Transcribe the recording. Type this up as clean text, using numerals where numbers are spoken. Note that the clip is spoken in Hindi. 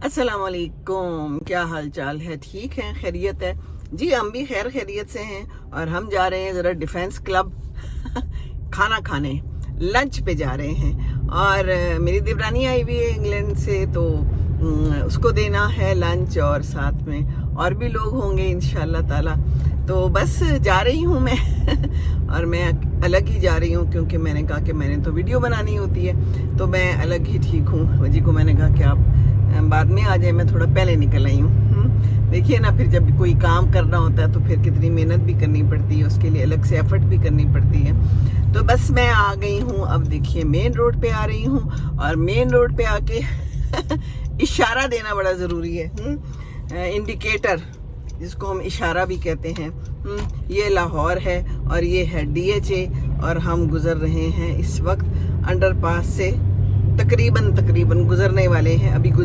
अस्सलाम वालेकुम, क्या हाल चाल है? ठीक है, खैरियत है जी। हम भी खैर खैरियत से हैं और हम जा रहे हैं ज़रा डिफेंस क्लब खाना खाने, लंच पे जा रहे हैं। और मेरी देवरानी आई हुई है इंग्लैंड से, तो उसको देना है लंच, और साथ में और भी लोग होंगे इंशाल्लाह ताला। तो बस जा रही हूँ मैं और मैं अलग ही जा रही हूँ, क्योंकि मैंने कहा कि मैंने तो वीडियो बनानी होती है, तो मैं अलग ही ठीक हूँ। वजी को मैंने कहा कि आप बाद में आ जाए, मैं थोड़ा पहले निकल आई हूँ। देखिए ना, फिर जब कोई काम करना होता है तो फिर कितनी मेहनत भी करनी पड़ती है, उसके लिए अलग से एफर्ट भी करनी पड़ती है। तो बस मैं आ गई हूँ। अब देखिए मेन रोड पे आ रही हूँ, और मेन रोड पे आके इशारा देना बड़ा ज़रूरी है। इंडिकेटर, जिसको हम इशारा भी कहते हैं। ये लाहौर है और ये है DHA, और हम गुजर रहे हैं इस वक्त अंडरपास से। तकरीबन गुजरने वाले हैं, अभी गुजर